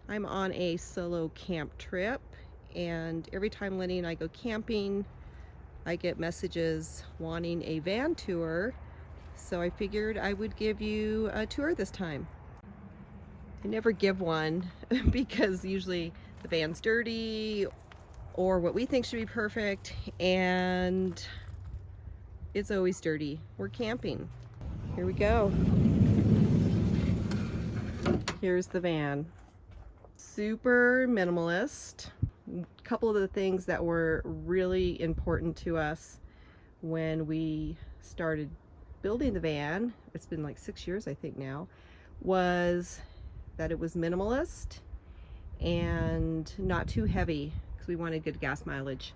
I'm on a solo camp trip, and every time Lenny and I go camping, I get messages wanting a van tour, so I figured I would give you a tour this time. I never give one because usually the van's dirty or what we think should be perfect, and it's always dirty. We're camping. Here we go. Here's the van. Super minimalist. A couple of the things that were really important to us when we started building the van, it's been like 6 years I think now, was that it was minimalist and not too heavy because we wanted good gas mileage.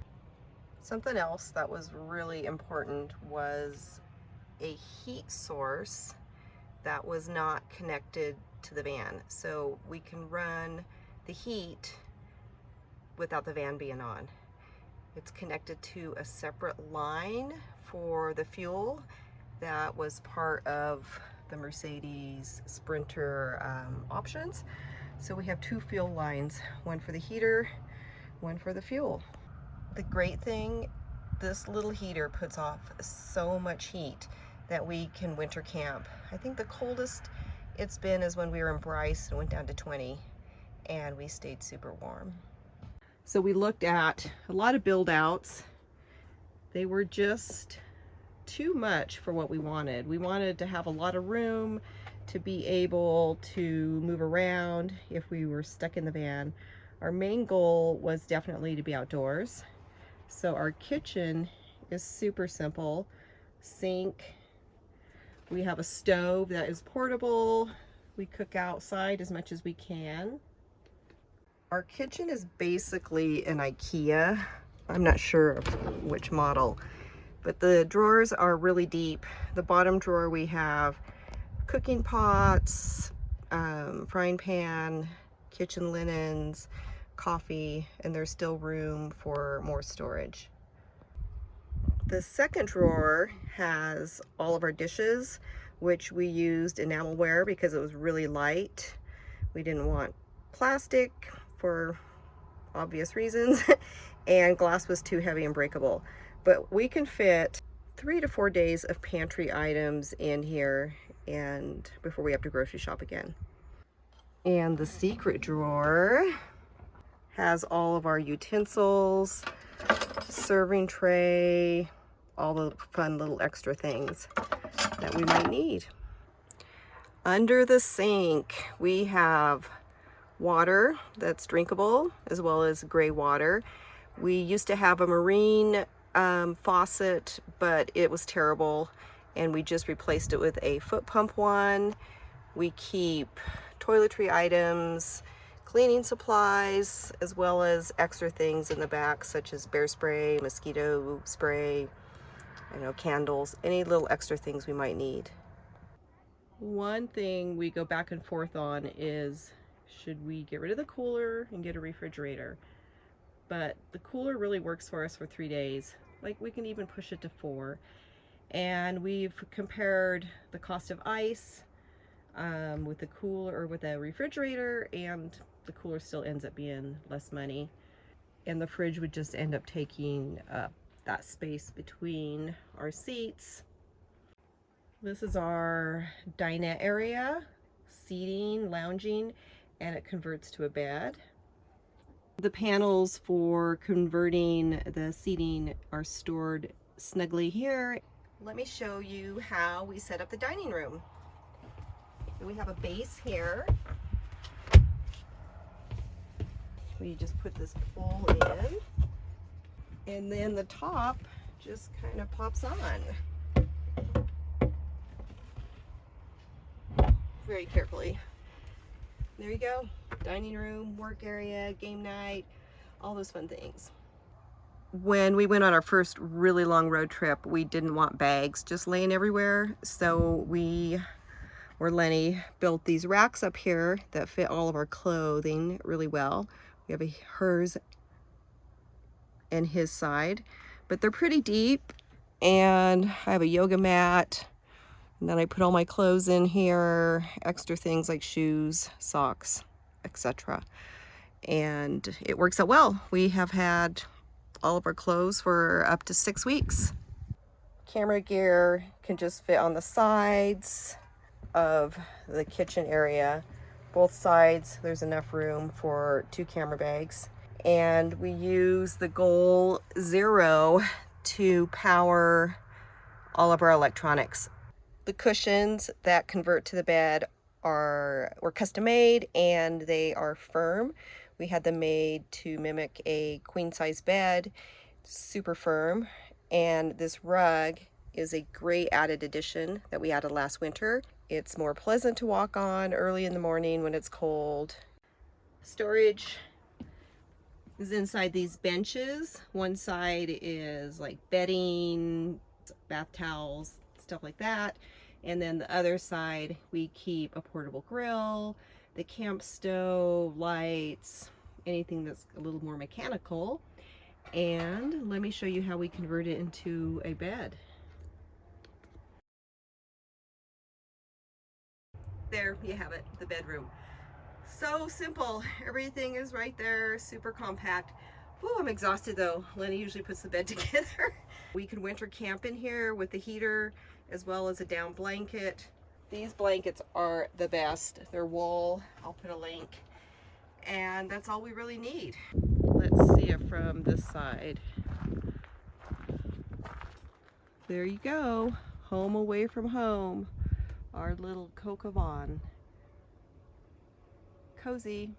Something else that was really important was a heat source that was not connected to the van, so we can run the heat without the van being on. It's connected to a separate line for the fuel that was part of the Mercedes Sprinter options. So we have 2 fuel lines, one for the heater, one for the fuel. The great thing, this little heater puts off so much heat that we can winter camp. I think the coldest it's been is when we were in Bryce and went down to 20, and we stayed super warm. So we looked at a lot of build outs. They were just too much for what we wanted. We wanted to have a lot of room to be able to move around if we were stuck in the van. Our main goal was definitely to be outdoors. So our kitchen is super simple. Sink. We have a stove that is portable. We cook outside as much as we can. Our kitchen is basically an IKEA. I'm not sure which model, but the drawers are really deep. The bottom drawer we have cooking pots, frying pan, kitchen linens, coffee, and there's still room for more storage. The second drawer has all of our dishes, which we used enamelware because it was really light. We didn't want plastic for obvious reasons, and glass was too heavy and breakable. But we can fit 3 to 4 days of pantry items in here and before we have to grocery shop again. And the secret drawer has all of our utensils, serving tray, all the fun little extra things that we might need. Under the sink, we have water that's drinkable as well as gray water. We used to have a marine faucet, but it was terrible, and we just replaced it with a foot pump one. We keep toiletry items, cleaning supplies, as well as extra things in the back, such as bear spray, mosquito spray, candles, any little extra things we might need. One thing we go back and forth on is, should we get rid of the cooler and get a refrigerator? But the cooler really works for us for 3 days. Like, we can even push it to 4. And we've compared the cost of ice with the cooler or with a refrigerator, and the cooler still ends up being less money. And the fridge would just end up taking up that space between our seats. This is our dinette area, seating, lounging, and it converts to a bed. The panels for converting the seating are stored snugly here. Let me show you how we set up the dining room. We have a base here. We just put this pole in, and then the top just kind of pops on. Very carefully. There you go. Dining room, work area, game night, all those fun things. When we went on our first really long road trip, we didn't want bags just laying everywhere, so Lenny built these racks up here that fit all of our clothing really well. We have hers and his side, but they're pretty deep, and I have a yoga mat, and then I put all my clothes in here, extra things like shoes, socks. etc. And it works out well. We have had all of our clothes for up to 6 weeks. Camera gear can just fit on the sides of the kitchen area. Both sides, there's enough room for 2 camera bags. And we use the Goal Zero to power all of our electronics. The cushions that convert to the bed were custom made, and they are firm. We had them made to mimic a queen size bed, super firm. And this rug is a great added addition that we added last winter. It's more pleasant to walk on early in the morning when it's cold. Storage is inside these benches. One side is like bedding, bath towels, stuff like that. And then the other side, we keep a portable grill, the camp stove, lights, anything that's a little more mechanical. And let me show you how we convert it into a bed. There you have it, the bedroom. So simple. Everything is right there, super compact. Ooh, I'm exhausted though. Lenny usually puts the bed together. We can winter camp in here with the heater as well as a down blanket. These blankets are the best. They're wool. I'll put a link. And that's all we really need. Let's see it from this side. There you go. Home away from home. Our little Coq au vin. Cozy.